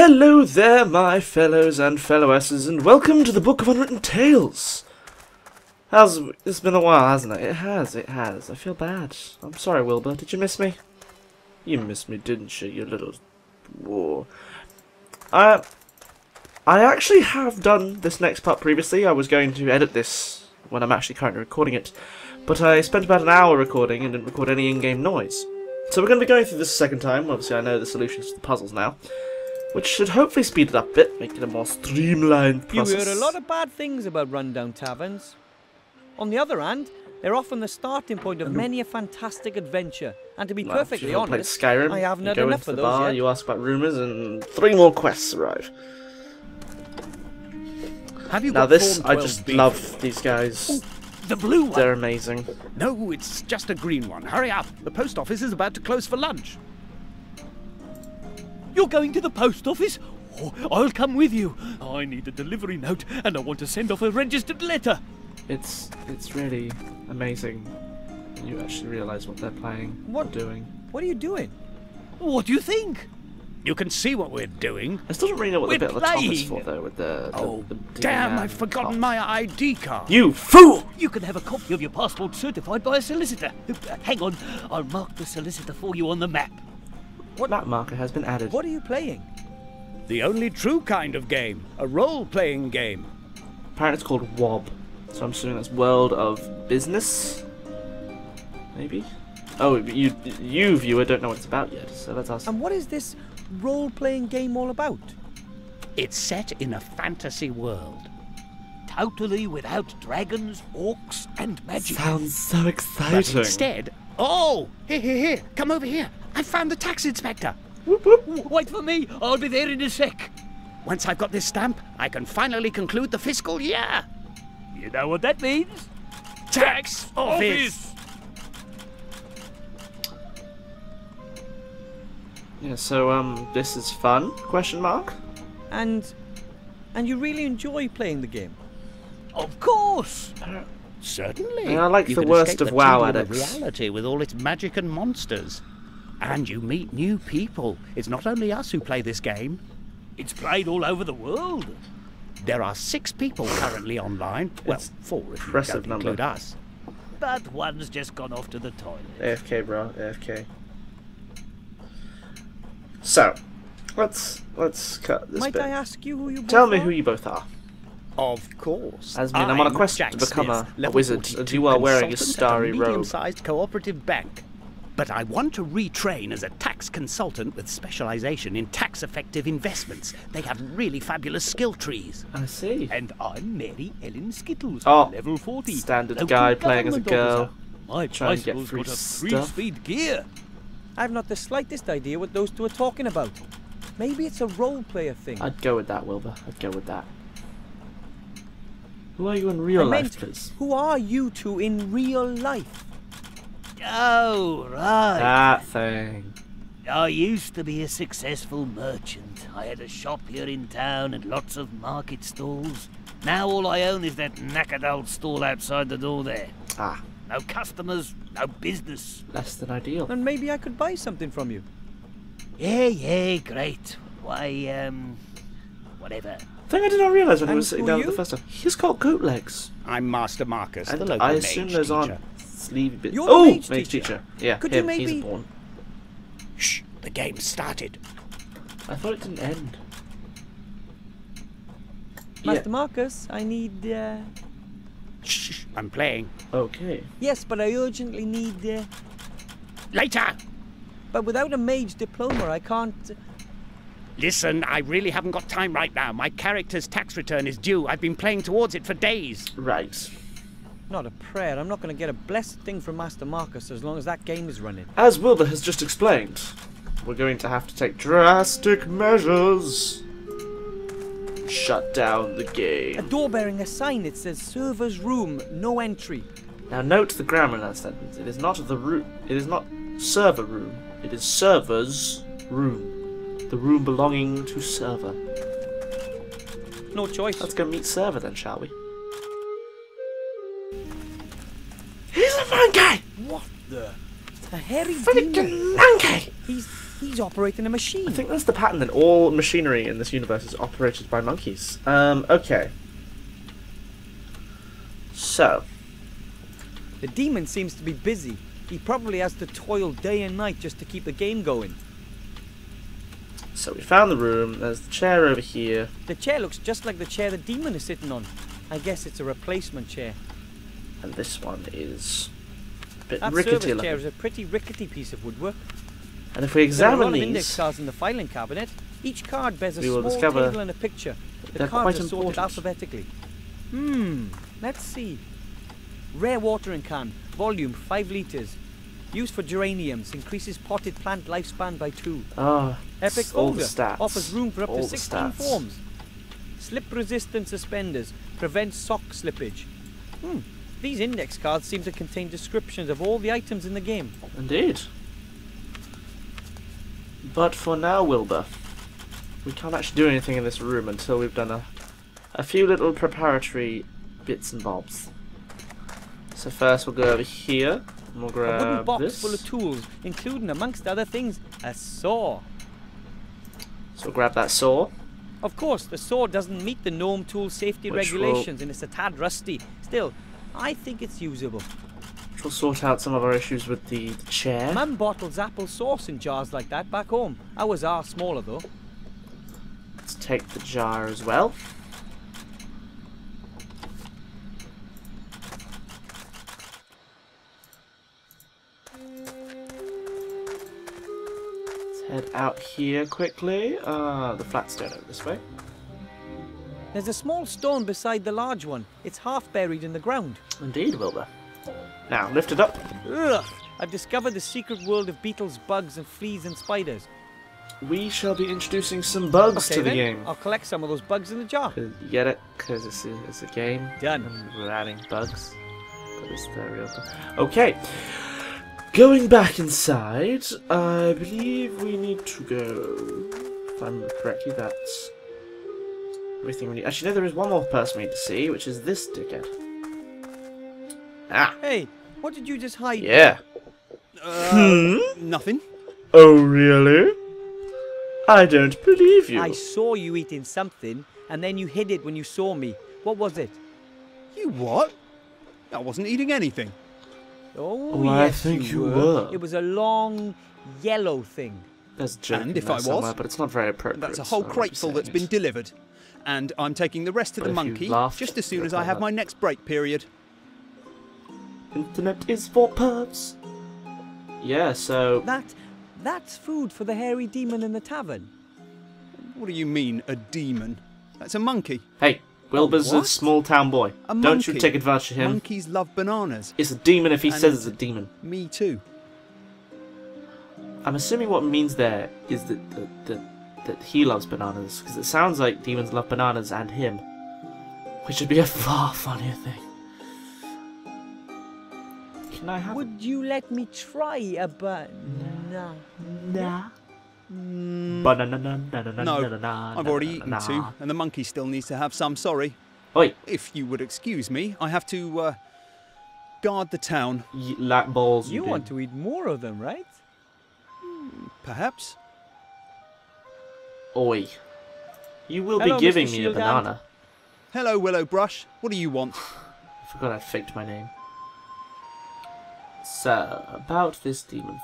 Hello there, my fellows and fellowesses, and welcome to the Book of Unwritten Tales. It's been a while, hasn't it? It has. I feel bad. I'm sorry, Wilbur. Did you miss me? You missed me, didn't you, you little war? I actually have done this next part previously. I was going to edit this when I'm actually currently recording it, but I spent about an hour recording and didn't record any in-game noise. So we're going to be going through this a second time. Obviously, I know the solutions to the puzzles now, which should hopefully speed it up a bit, make it a more streamlined process. You hear a lot of bad things about rundown taverns. On the other hand, they're often the starting point of many a fantastic adventure. And to be perfectly honest, Skyrim, I haven't had you go enough into of the those bar, yet. you ask about rumours, and 3 more quests arrive. Have you Now got this, Form I 12 just beef? love these guys. Ooh, the blue one. They're amazing. No, it's just a green one. Hurry up. The post office is about to close for lunch. You're going to the post office? Oh, I'll come with you. I need a delivery note, and I want to send off a registered letter. It's really amazing. You actually realise what they're playing, or doing. What are you doing? What do you think? You can see what we're doing. I still don't really know what the We're bit at the top is playing. for, though, with the Oh, the damn, man I've forgotten cop. my ID card. You fool! You can have a copy of your passport certified by a solicitor. Hang on, I'll mark the solicitor for you on the map. What map marker has been added? What are you playing? The only true kind of game. A role-playing game. Apparently it's called WOB. So I'm assuming that's World of Business? Maybe? Oh, you viewer, don't know what it's about yet, so let's ask. And what is this role-playing game all about? It's set in a fantasy world. Totally without dragons, orcs, and magic. Sounds so But exciting. instead... Oh! Here. Come over here. I found the tax inspector. Whoop, whoop. Wait for me, I'll be there in a sec. Once I've got this stamp, I can finally conclude the fiscal year. You know what that means? Tax office! Yeah, so this is fun? Question mark. And you really enjoy playing the game? Of course. Certainly. Yeah, I like You the can worst escape of the WoW tingle of addicts. reality with all its magic and monsters. And you meet new people. It's not only us who play this game. It's played all over the world. There are 6 people currently online. Well, It's 4 if you impressive don't number. include us. But one's just gone off to the toilet. AFK, bro. AFK. So, let's cut this Might bit. I ask you who you both Tell me are? who you both are. Of course. As I'm on a quest Jack to become Smith, a level wizard, 42 and you are wearing a consultant starry at a robe. medium-sized cooperative bank. But I want to retrain as a tax consultant with specialization in tax-effective investments. They have really fabulous skill trees. I see. And I'm Mary Ellen Skittles, Oh, level 40. standard local guy playing as a government girl, officer. My trying to get bicycle's free got a stuff. 3-speed gear. I've not the slightest idea what those two are talking about. Maybe it's a role-player thing. I'd go with that, Wilbur. I'd go with that. Who are you in real I life, meant, please? who are you two in real life? Oh, right. That thing. I used to be a successful merchant. I had a shop here in town and lots of market stalls. Now all I own is that knackered old stall outside the door there. Ah, No customers, no business. less than ideal. Then maybe I could buy something from you. Yeah, great. Why, whatever. Thing I did not realise when he And was sitting who down are at the you? first time. He's got goat legs. I'm Master Marcus, the And local I mage assume those teacher. aren't sleevey bits. You're the Oh, mage mage teacher. teacher. Yeah, Could you him. He's maybe- born. Shh, the game started. I thought it didn't end. Master Marcus, I need, Shh, I'm playing. Okay. Yes, but I urgently need, Later! But without a mage diploma, I can't... Listen, I really haven't got time right now. My character's tax return is due. I've been playing towards it for days. Right. Not a prayer. I'm not going to get a blessed thing from Master Marcus as long as that game is running. As Wilbur has just explained, we're going to have to take drastic measures. Shut down the A game. door bearing a sign that says server's room, no entry. Now note the grammar in that sentence. It is not the room. It is not server room. It is server's room. The room belonging to server. No choice. Let's go meet server then, shall we? He's a monkey! What the? A hairy demon. Freaking monkey! He's He's operating a machine. I think that's the pattern that all machinery in this universe is operated by monkeys. Okay. So. The demon seems to be busy. He probably has to toil day and night just to keep the game going. So we found the room. There's the chair over here. The chair looks just like the chair the demon is sitting on. I guess it's a replacement chair. And this one is a bit That rickety service looking. chair is a pretty rickety piece of woodwork. And if we There are a examine lot of index these, cards in the filing cabinet. Each card bears a we will small discover table and a picture. The they're cards quite are sorted important. alphabetically. Let's see. Rare watering can, volume 5 litres. Used for geraniums, increases potted plant lifespan by 2. ah, Epic all the Ogre, stats. offers room for up all to the 16 stats. forms. Slip-resistant suspenders, prevents sock slippage. These index cards seem to contain descriptions of all the items in the game. Indeed. But for now, Wilbur, we can't actually do anything in this room until we've done a few little preparatory bits and bobs. So first we'll go over here, and we'll A wooden grab box this. full of tools, including, amongst other things, a saw. So we'll grab that saw. Of course, the saw doesn't meet the gnome tool safety Which regulations and it's a tad rusty. Still, I think it's usable. Which will sort out some of our issues with the chair. Mum bottles apple sauce in jars like that back home. Ours are smaller though. Let's take the jar as well. Let's head out here quickly. The flat stone over this way. There's a small stone beside the large one. It's half buried in the ground. Indeed, Wilbur. Now, lift it up. Ugh! I've discovered the secret world of beetles, bugs, and fleas and spiders. We shall be introducing some bugs Okay, to the then, game. I'll collect some of those bugs in the jar. You get it? Because it's a game. Done. And we're adding bugs. But it's the real bug. Okay. Going back inside, I believe we need to go. If I remember correctly, that's everything we need. Actually, no, there is one more person we need to see, which is this dickhead. Ah. Hey, what did you just hide? Yeah. Nothing. Oh, really? I don't believe you. I saw you eating something, and then you hid it when you saw me. What was it? You what? I wasn't eating anything. Oh, I yes, think you were. were. It was a long, yellow thing. There's a joke And in if there I was, somewhere, but it's not very appropriate. That's a so whole I won't be crateful saying that's it. been delivered. And I'm taking the rest of But the if you monkey laughed, just as soon you'd as I call have that- my next break period. Internet is for pervs. Yeah, so That's food for the hairy demon in the tavern. What do you mean, a demon? That's a monkey. hey, Wilbur's a what? small town boy. A Don't you monkey. take advantage of him. Monkeys love bananas. It's a demon if he And- says it's a demon. Me too. I'm assuming what it means there is that he loves bananas, because it sounds like demons love bananas and him, which would be a far funnier thing. Can I have Would you let me try a banana? Nah. No, Banana. I've already eaten two, and the monkey still needs to have some, sorry. Oi, If you would excuse me, I have to, guard the town, lap balls. You do. want to eat more of them, right? perhaps? Oi. You will Hello, be giving Mr. me a Shieldhand. banana. Hello, Willow Brush. What do you want? I forgot I faked my name. So, about this demon.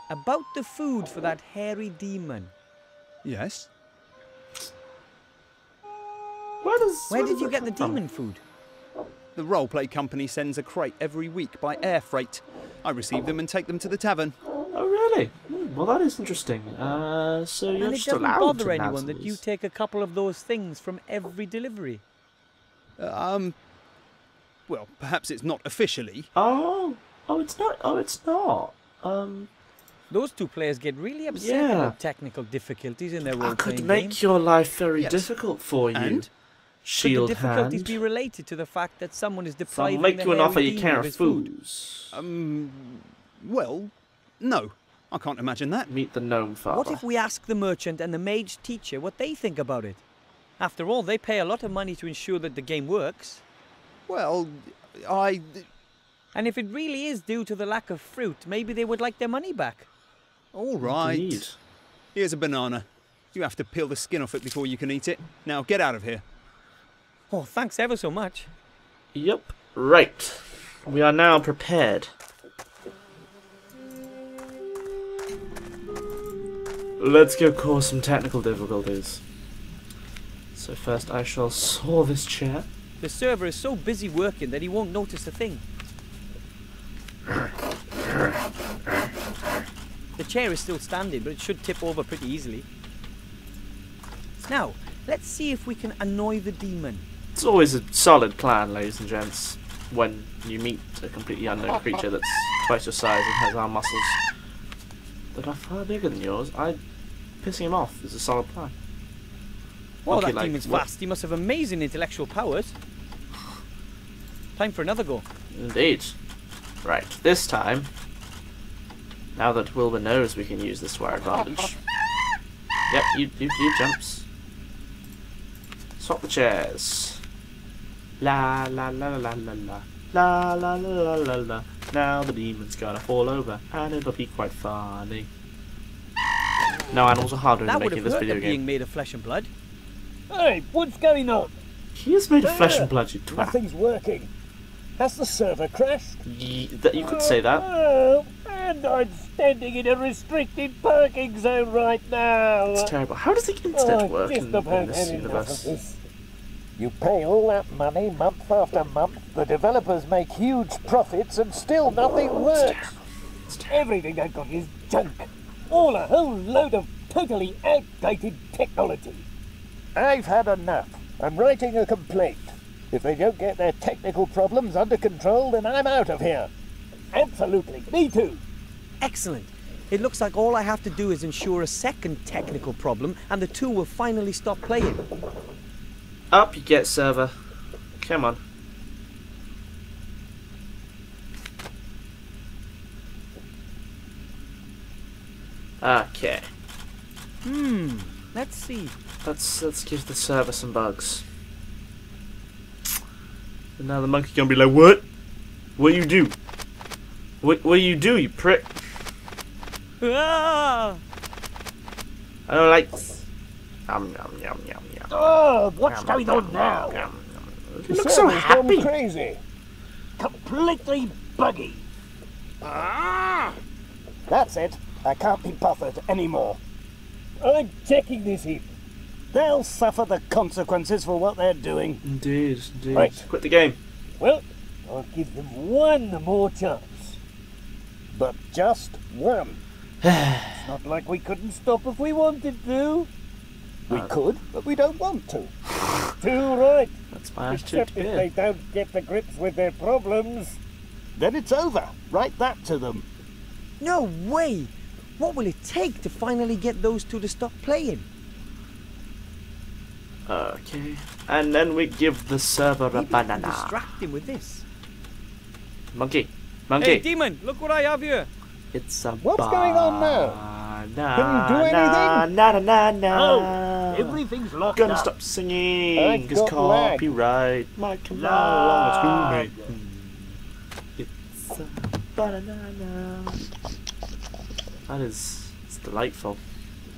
About the food for that hairy demon. Yes? Where did you that get the come from? demon food? The roleplay company sends a crate every week by air freight. I receive them and take them to the tavern. Oh, really? Well, that is interesting. So you're And it just doesn't allowed bother to anyone nazzle that you these. take a couple of those things from every delivery. Well, perhaps it's not officially. Oh, it's not. Oh, it's not. Those two players get really upset Yeah. about technical difficulties in their I role-playing could make games. your life very Yes. difficult for you, And? Could the shield difficulties hand. be related to the fact that someone is So I'll depriving make the you an hairy offer you demon can't of his food? refuse. Well, no. I can't imagine that. Meet the gnome father. What if we ask the merchant and the mage teacher what they think about it? After all, they pay a lot of money to ensure that the game works. Well, And if it really is due to the lack of fruit, maybe they would like their money back. All right. Indeed. Here's a banana. You have to peel the skin off it before you can eat it. Now get out of here. Oh, thanks ever so much. Yep. Right. We are now prepared. Let's go cause some technical difficulties. So first I shall saw this chair. The server is so busy working that he won't notice a thing. The chair is still standing, but it should tip over pretty easily. Now, let's see if we can annoy the demon. It's always a solid plan, ladies and gents, when you meet a completely unknown creature that's twice your size and has arm muscles that are far bigger than yours. Pissing him off is a solid plan. Well, Okay, that like, demon's what- fast. He must have amazing intellectual powers. Time for another go. Indeed. Right, this time, now that Wilbur knows we can use this to our advantage. Yep, you jumps. Swap the chairs. La la la la la la la la la la la la. Now the demon's gonna fall over, and it'll be quite funny. No animals are harder That than would making have this hurt video of game. being made of flesh and blood. Hey, what's going on? He is made of flesh and blood, you twat. Nothing's working. Has the server crashed? You could say that. Oh, and I'm standing in a restricted parking zone right now. It's terrible. How does the internet work just in about this had enough universe? of this. You pay all that money month after month, the developers make huge profits, and still nothing works. Everything I've got is junk. All a whole load of totally outdated technology. I've had enough. I'm writing a complaint. If they don't get their technical problems under control, then I'm out of here. Absolutely. Me too. Excellent. It looks like all I have to do is ensure a second technical problem and the two will finally stop playing. Up you get, server. Come on. Okay. Let's see. Let's give the server some bugs. And now the monkey gonna be like, what? What you do? What you do, you prick? Ah! I don't like this. Yum yum yum yum yum. Oh, what's going on now? You look so Server's gone happy. crazy. Completely buggy. Ah! That's it. I can't be bothered anymore. I'm checking this heap. They'll suffer the consequences for what they're doing. Indeed, indeed. Right. Quit the game. Well, I'll give them one more chance. But just one. It's not like we couldn't stop if we wanted to. We could, but we don't want to. Too right. That's my attitude Except to if beer. they don't get to grips with their problems, then it's over. Write that to them. No way! What will it take to finally get those two to stop playing? Okay. And then we give the server a Maybe we can banana. distract him with this. Monkey. Monkey. Hey, demon! Look what I have here! It's a What's going on now? Can you do anything? Na. Oh, everything's locked Gonna up. stop singing. I've Cause got lag. copyright might come Lag. along to me. It's a banana. It's delightful.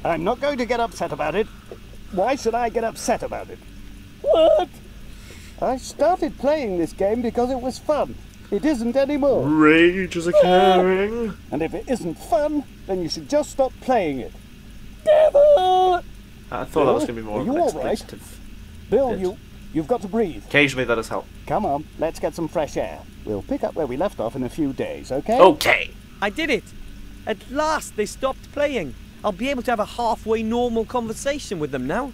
I'm not going to get upset about it. Why should I get upset about it? What? I started playing this game because it was fun. It isn't anymore. Rage is occurring. And if it isn't fun, then you should just stop playing it. Devil! I thought that was going to be more Are of you an all right? expletive. Bill, Good. you've got to breathe. Occasionally that does help. Come on, let's get some fresh air. We'll pick up where we left off in a few days, okay? Okay. I did it! At last they stopped playing. I'll be able to have a halfway normal conversation with them now.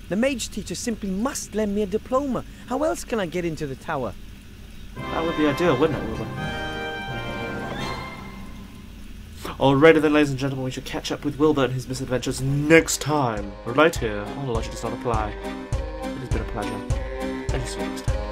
The mage teacher simply must lend me a diploma. How else can I get into the tower? That would be ideal, wouldn't it, Wilbur? Alrighty then, ladies and gentlemen, we should catch up with Wilbur and his misadventures next time. Right here, all logic does not apply. It has been a pleasure. And see you next time.